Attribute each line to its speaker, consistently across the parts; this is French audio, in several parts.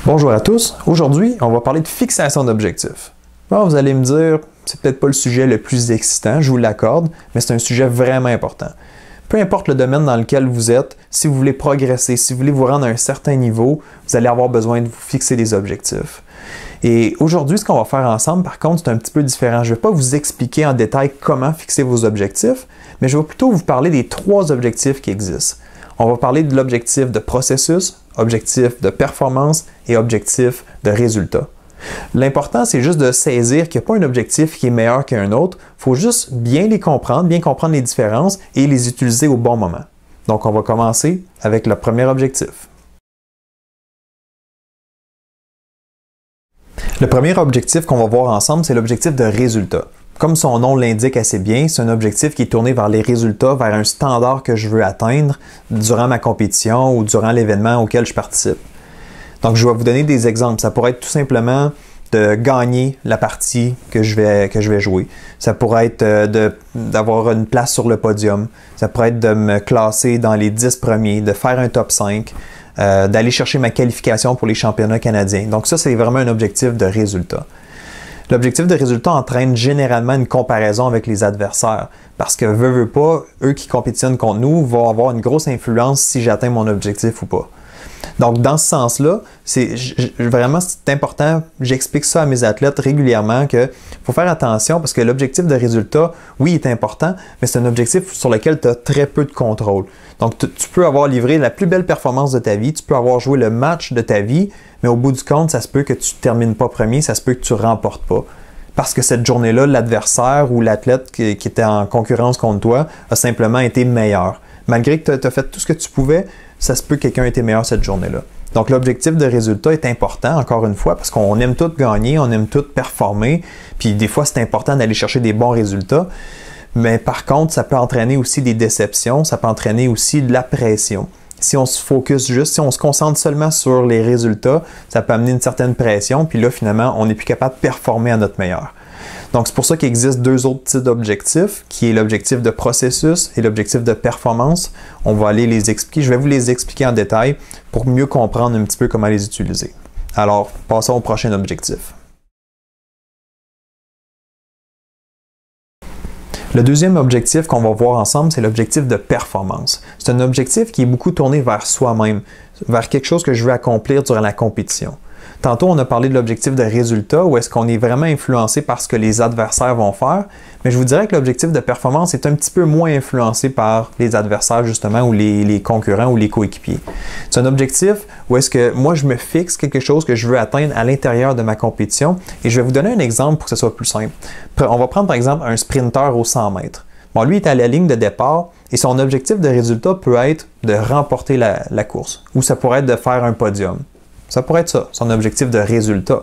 Speaker 1: Bonjour à tous. Aujourd'hui, on va parler de fixation d'objectifs. Bon, vous allez me dire, c'est peut-être pas le sujet le plus excitant, je vous l'accorde, mais c'est un sujet vraiment important. Peu importe le domaine dans lequel vous êtes, si vous voulez progresser, si vous voulez vous rendre à un certain niveau, vous allez avoir besoin de vous fixer des objectifs. Et aujourd'hui, ce qu'on va faire ensemble, par contre, c'est un petit peu différent. Je ne vais pas vous expliquer en détail comment fixer vos objectifs, mais je vais plutôt vous parler des 3 objectifs qui existent. On va parler de l'objectif de processus, objectif de performance et objectif de résultat. L'important, c'est juste de saisir qu'il n'y a pas un objectif qui est meilleur qu'un autre. Il faut juste bien comprendre les différences et les utiliser au bon moment. Donc, on va commencer avec le premier objectif. Le premier objectif qu'on va voir ensemble, c'est l'objectif de résultat. Comme son nom l'indique assez bien, c'est un objectif qui est tourné vers les résultats, vers un standard que je veux atteindre durant ma compétition ou durant l'événement auquel je participe. Donc, je vais vous donner des exemples. Ça pourrait être tout simplement de gagner la partie que je vais jouer. Ça pourrait être d'avoir une place sur le podium. Ça pourrait être de me classer dans les 10 premiers, de faire un top 5, d'aller chercher ma qualification pour les championnats canadiens. Donc, ça, c'est vraiment un objectif de résultat. L'objectif de résultat entraîne généralement une comparaison avec les adversaires parce que, veut pas, eux qui compétitionnent contre nous vont avoir une grosse influence si j'atteins mon objectif ou pas. Donc, dans ce sens-là, vraiment, c'est important, j'explique ça à mes athlètes régulièrement qu'il faut faire attention parce que l'objectif de résultat, oui, est important, mais c'est un objectif sur lequel tu as très peu de contrôle. Donc, tu peux avoir livré la plus belle performance de ta vie, tu peux avoir joué le match de ta vie, mais au bout du compte, ça se peut que tu ne termines pas premier, ça se peut que tu ne remportes pas. Parce que cette journée-là, l'adversaire ou l'athlète qui était en concurrence contre toi a simplement été meilleur. Malgré que tu as fait tout ce que tu pouvais, ça se peut que quelqu'un ait été meilleur cette journée-là. Donc, l'objectif de résultat est important, encore une fois, parce qu'on aime tout gagner, on aime tout performer, puis des fois, c'est important d'aller chercher des bons résultats. Mais par contre, ça peut entraîner aussi des déceptions, ça peut entraîner aussi de la pression. Si on se focus juste, si on se concentre seulement sur les résultats, ça peut amener une certaine pression, puis là, finalement, on n'est plus capable de performer à notre meilleur. Donc, c'est pour ça qu'il existe 2 autres types d'objectifs, qui est l'objectif de processus et l'objectif de performance. On va aller les expliquer. Je vais vous les expliquer en détail pour mieux comprendre un petit peu comment les utiliser. Alors, passons au prochain objectif. Le deuxième objectif qu'on va voir ensemble, c'est l'objectif de performance. C'est un objectif qui est beaucoup tourné vers soi-même, vers quelque chose que je veux accomplir durant la compétition. Tantôt, on a parlé de l'objectif de résultat, où est-ce qu'on est vraiment influencé par ce que les adversaires vont faire, mais je vous dirais que l'objectif de performance est un petit peu moins influencé par les adversaires, justement, ou les concurrents ou les coéquipiers. C'est un objectif où est-ce que moi, je me fixe quelque chose que je veux atteindre à l'intérieur de ma compétition, et je vais vous donner un exemple pour que ce soit plus simple. On va prendre, par exemple, un sprinteur aux 100 mètres. Bon, lui est à la ligne de départ, et son objectif de résultat peut être de remporter la course, ou ça pourrait être de faire un podium. Ça pourrait être ça, son objectif de résultat.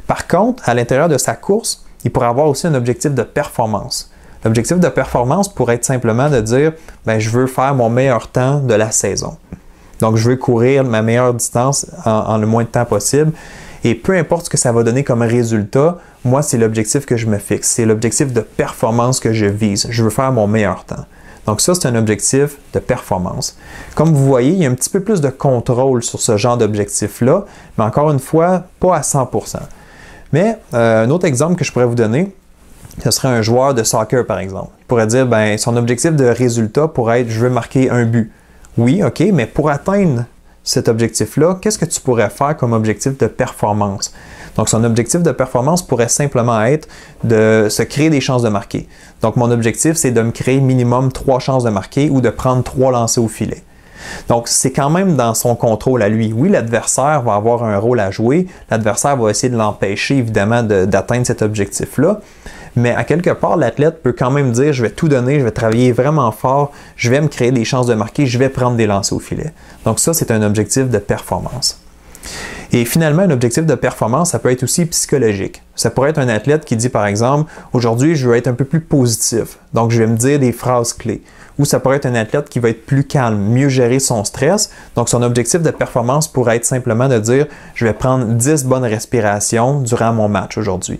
Speaker 1: Par contre, à l'intérieur de sa course, il pourrait avoir aussi un objectif de performance. L'objectif de performance pourrait être simplement de dire « je veux faire mon meilleur temps de la saison ». Donc, je veux courir ma meilleure distance en le moins de temps possible. Et peu importe ce que ça va donner comme résultat, moi, c'est l'objectif que je me fixe. C'est l'objectif de performance que je vise. Je veux faire mon meilleur temps. Donc ça, c'est un objectif de performance. Comme vous voyez, il y a un petit peu plus de contrôle sur ce genre d'objectif-là, mais encore une fois, pas à 100%. Mais un autre exemple que je pourrais vous donner, ce serait un joueur de soccer, par exemple. Il pourrait dire, son objectif de résultat pourrait être « je veux marquer un but ». Oui, OK, mais pour atteindre cet objectif-là, qu'est-ce que tu pourrais faire comme objectif de performance? Donc, son objectif de performance pourrait simplement être de se créer des chances de marquer. Donc, mon objectif, c'est de me créer minimum 3 chances de marquer ou de prendre 3 lancers au filet. Donc, c'est quand même dans son contrôle à lui. Oui, l'adversaire va avoir un rôle à jouer. L'adversaire va essayer de l'empêcher, évidemment, d'atteindre cet objectif-là. Mais à quelque part, l'athlète peut quand même dire « je vais tout donner, je vais travailler vraiment fort, je vais me créer des chances de marquer, je vais prendre des lancers au filet ». Donc ça, c'est un objectif de performance. Et finalement, un objectif de performance, ça peut être aussi psychologique. Ça pourrait être un athlète qui dit, par exemple, « aujourd'hui, je veux être un peu plus positif, donc je vais me dire des phrases clés ». Ou ça pourrait être un athlète qui va être plus calme, mieux gérer son stress. Donc, son objectif de performance pourrait être simplement de dire « je vais prendre 10 bonnes respirations durant mon match aujourd'hui ».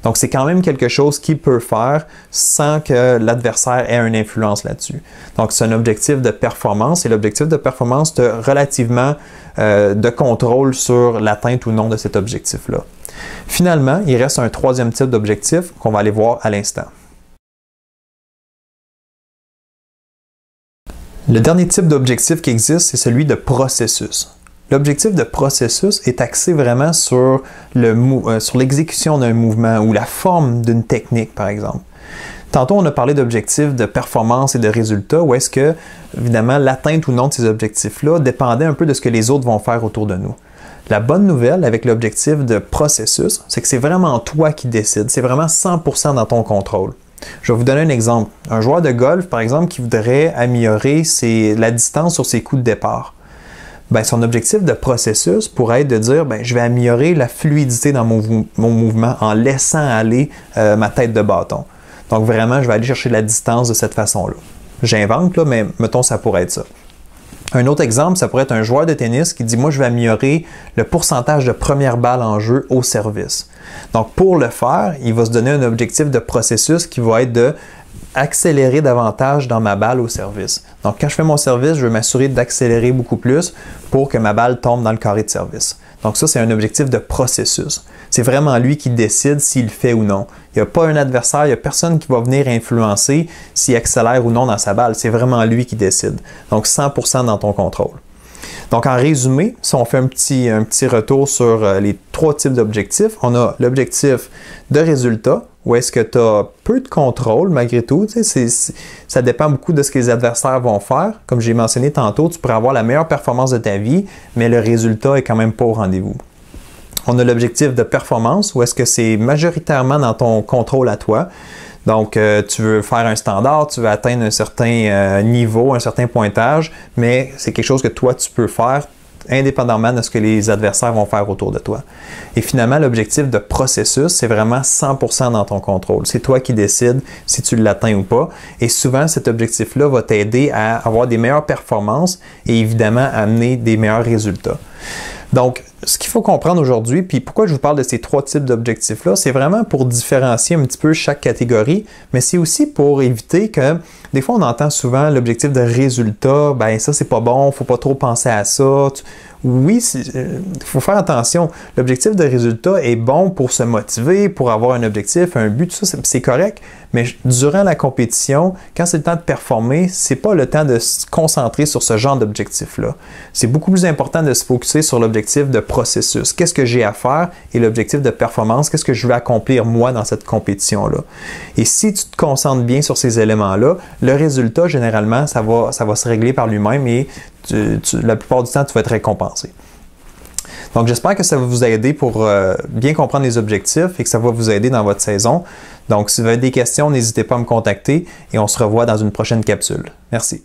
Speaker 1: Donc, c'est quand même quelque chose qu'il peut faire sans que l'adversaire ait une influence là-dessus. Donc, c'est un objectif de performance et l'objectif de performance de relativement de contrôle sur l'atteinte ou non de cet objectif-là. Finalement, il reste un troisième type d'objectif qu'on va aller voir à l'instant. Le dernier type d'objectif qui existe, c'est celui de processus. L'objectif de processus est axé vraiment sur l'exécution d'un mouvement ou la forme d'une technique, par exemple. Tantôt, on a parlé d'objectifs de performance et de résultats, où est-ce que, évidemment, l'atteinte ou non de ces objectifs-là dépendait un peu de ce que les autres vont faire autour de nous. La bonne nouvelle avec l'objectif de processus, c'est que c'est vraiment toi qui décides. C'est vraiment 100% dans ton contrôle. Je vais vous donner un exemple. Un joueur de golf, par exemple, qui voudrait améliorer la distance sur ses coups de départ. Bien, son objectif de processus pourrait être de dire « je vais améliorer la fluidité dans mon mouvement en laissant aller ma tête de bâton ». Donc vraiment, je vais aller chercher la distance de cette façon-là. J'invente, là, mais mettons, ça pourrait être ça. Un autre exemple, ça pourrait être un joueur de tennis qui dit « moi, je vais améliorer le pourcentage de première balle en jeu au service ». Donc, pour le faire, il va se donner un objectif de processus qui va être de accélérer davantage dans ma balle au service. Donc, quand je fais mon service, je veux m'assurer d'accélérer beaucoup plus pour que ma balle tombe dans le carré de service. Donc, ça, c'est un objectif de processus. C'est vraiment lui qui décide s'il le fait ou non. Il n'y a pas un adversaire, il n'y a personne qui va venir influencer s'il accélère ou non dans sa balle. C'est vraiment lui qui décide. Donc, 100% dans ton contrôle. Donc, en résumé, si on fait un petit retour sur les trois types d'objectifs, on a l'objectif de résultat, où est-ce que tu as peu de contrôle malgré tout. Ça dépend beaucoup de ce que les adversaires vont faire. Comme j'ai mentionné tantôt, tu pourrais avoir la meilleure performance de ta vie, mais le résultat est quand même pas au rendez-vous. On a l'objectif de performance, où est-ce que c'est majoritairement dans ton contrôle à toi. Donc, tu veux faire un standard, tu veux atteindre un certain niveau, un certain pointage, mais c'est quelque chose que toi, tu peux faire indépendamment de ce que les adversaires vont faire autour de toi. Et finalement, l'objectif de processus, c'est vraiment 100% dans ton contrôle. C'est toi qui décides si tu l'atteins ou pas. Et souvent, cet objectif-là va t'aider à avoir des meilleures performances et évidemment à amener des meilleurs résultats. Donc, ce qu'il faut comprendre aujourd'hui, puis pourquoi je vous parle de ces trois types d'objectifs-là, c'est vraiment pour différencier un petit peu chaque catégorie, mais c'est aussi pour éviter que, des fois, on entend souvent l'objectif de résultat, ben ça, c'est pas bon, faut pas trop penser à ça. Oui, il faut faire attention. L'objectif de résultat est bon pour se motiver, pour avoir un objectif, un but, tout ça, c'est correct. Mais durant la compétition, quand c'est le temps de performer, c'est pas le temps de se concentrer sur ce genre d'objectif-là. C'est beaucoup plus important de se focusser sur l'objectif de processus. Qu'est-ce que j'ai à faire et l'objectif de performance, qu'est-ce que je veux accomplir moi dans cette compétition-là. Et si tu te concentres bien sur ces éléments-là, le résultat, généralement, ça va se régler par lui-même et la plupart du temps, tu vas être récompensé. Donc, j'espère que ça va vous aider pour bien comprendre les objectifs et que ça va vous aider dans votre saison. Donc, si vous avez des questions, n'hésitez pas à me contacter et on se revoit dans une prochaine capsule. Merci.